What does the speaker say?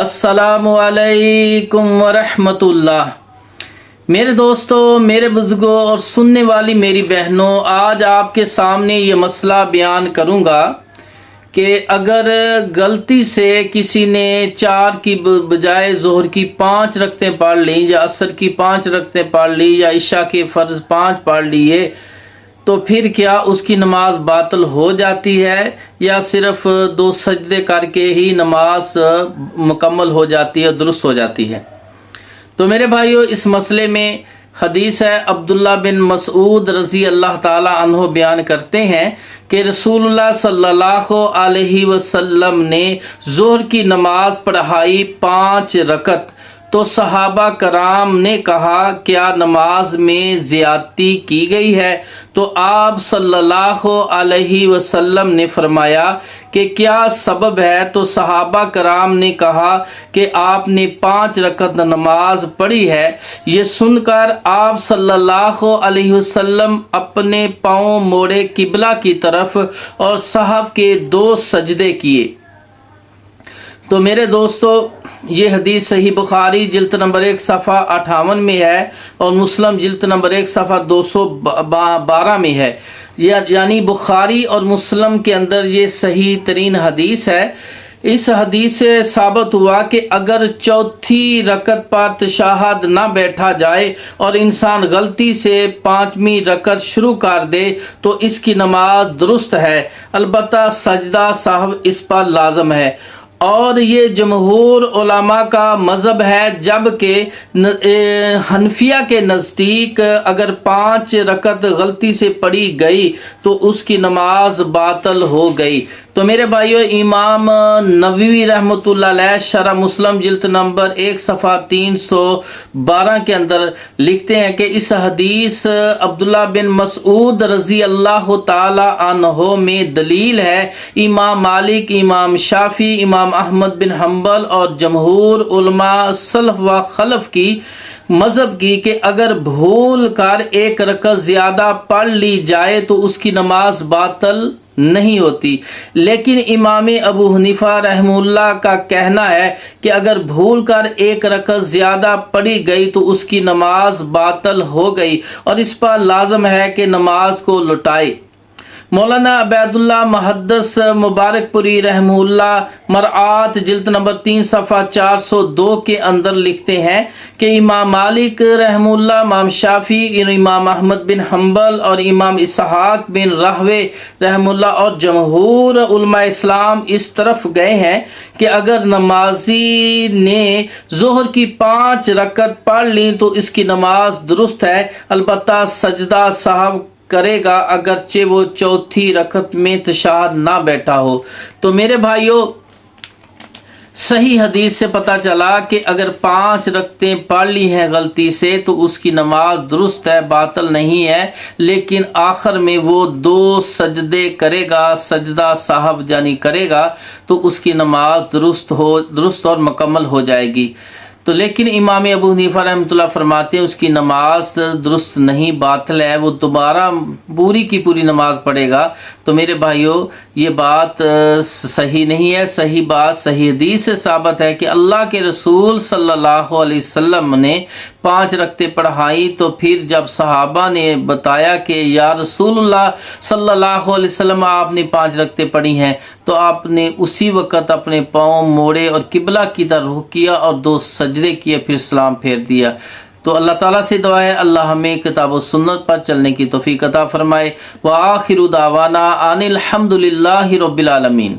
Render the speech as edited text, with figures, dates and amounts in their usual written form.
السلام علیکم ورحمۃ اللہ۔ میرے دوستوں، میرے بزرگوں اور سننے والی میری بہنوں، آج آپ کے سامنے یہ مسئلہ بیان کروں گا کہ اگر غلطی سے کسی نے 4 کی بجائے ظہر کی 5 رکعتیں پڑھ لیں، یا عصر کی 5 رکعتیں پڑھ لی، یا عشاء کے فرض 5 پڑھ لیے، تو پھر کیا اس کی نماز باطل ہو جاتی ہے، یا صرف 2 سجدے کر کے ہی نماز مکمل ہو جاتی ہے، درست ہو جاتی ہے؟ تو میرے بھائیو، اس مسئلے میں حدیث ہے، عبداللہ بن مسعود رضی اللہ تعالی عنہ بیان کرتے ہیں کہ رسول اللہ صلی اللہ علیہ وسلم نے ظہر کی نماز پڑھائی 5 رکعت، تو صحابہ کرام نے کہا کیا نماز میں زیادتی کی گئی ہے؟ تو آپ صلی اللہ علیہ وسلم نے فرمایا کہ کیا سبب ہے؟ تو صحابہ کرام نے کہا کہ آپ نے 5 رکعت نماز پڑھی ہے۔ یہ سن کر آپ صلی اللہ علیہ وسلم اپنے پاؤں موڑے قبلہ کی طرف اور صحف کے 2 سجدے کیے۔ تو میرے دوستو، یہ حدیث صحیح بخاری جلد نمبر 1 صفحہ 58 میں ہے، اور مسلم جلد نمبر 1 صفحہ 212 میں ہے۔ یعنی بخاری اور مسلم کے اندر یہ صحیح ترین حدیث ہے۔ اس حدیث سے ثابت ہوا کہ اگر 4تھی رکعت پر تشہد نہ بیٹھا جائے اور انسان غلطی سے 5ویں رکعت شروع کر دے تو اس کی نماز درست ہے، البتہ سجدہ سہو اس پر لازم ہے، اور یہ جمہور علماء کا مذہب ہے، جبکہ حنفیہ کے نزدیک اگر 5 رکعت غلطی سے پڑھی گئی تو اس کی نماز باطل ہو گئی۔ تو میرے بھائیو، امام نووی رحمۃ اللہ علیہ شرح مسلم جلد نمبر 1 صفحہ 312 کے اندر لکھتے ہیں کہ اس حدیث عبداللہ بن مسعود رضی اللہ تعالی عنہ میں دلیل ہے امام مالک، امام شافعی، امام احمد بن حنبل اور جمہور علماء سلف و خلف کی مذہب کی کہ اگر بھول کر 1 رکعت زیادہ پڑھ لی جائے تو اس کی نماز باطل نہیں ہوتی، لیکن امام ابو حنیفہ رحمہ اللہ کا کہنا ہے کہ اگر بھول کر 1 رکعت زیادہ پڑھی گئی تو اس کی نماز باطل ہو گئی، اور اس پر لازم ہے کہ نماز کو لوٹائے۔ مولانا عبید اللہ محدث مبارک پوری رحمہ اللہ مرآت جلد نمبر 3 صفحہ 402 کے اندر لکھتے ہیں کہ امام مالک رحمہ اللہ، امام شافعی، امام احمد بن حنبل اور امام اسحاق بن راہوے رحمہ اللہ اور جمہور علماء اسلام اس طرف گئے ہیں کہ اگر نمازی نے ظہر کی 5 رکعت پڑھ لی تو اس کی نماز درست ہے، البتہ سجدہ سہو کرے گا اگرچہ وہ 4تھی رکعت میں تشہد نہ بیٹھا ہو۔ تو میرے بھائیو، صحیح حدیث سے پتہ چلا کہ اگر 5 رکعتیں پڑھ لی ہیں غلطی سے تو اس کی نماز درست ہے، باطل نہیں ہے، لیکن آخر میں وہ 2 سجدے کرے گا، سجدہ سہو یعنی کرے گا، تو اس کی نماز درست اور مکمل ہو جائے گی۔ تو لیکن امام ابو حنیفہ رحمۃ اللہ فرماتے ہیں اس کی نماز درست نہیں، باطل ہے، وہ دوبارہ پوری کی پوری نماز پڑھے گا۔ تو میرے بھائیو، یہ بات صحیح نہیں ہے۔ صحیح بات صحیح حدیث سے ثابت ہے کہ اللہ کے رسول صلی اللہ علیہ وسلم نے 5 رکعتیں پڑھائی، تو پھر جب صحابہ نے بتایا کہ یا رسول اللہ صلی اللہ علیہ وسلم آپ نے 5 رکعتیں پڑھی ہیں، تو آپ نے اسی وقت اپنے پاؤں موڑے اور قبلہ کی طرف رخ کیا اور 2 سجدے کیے، پھر سلام پھیر دیا۔ تو اللہ تعالیٰ سے دعا ہے اللہ ہمیں کتاب و سنت پر چلنے کی توفیق عطا فرمائے۔ وآخر دعوانا ان الحمد للہ رب العالمین۔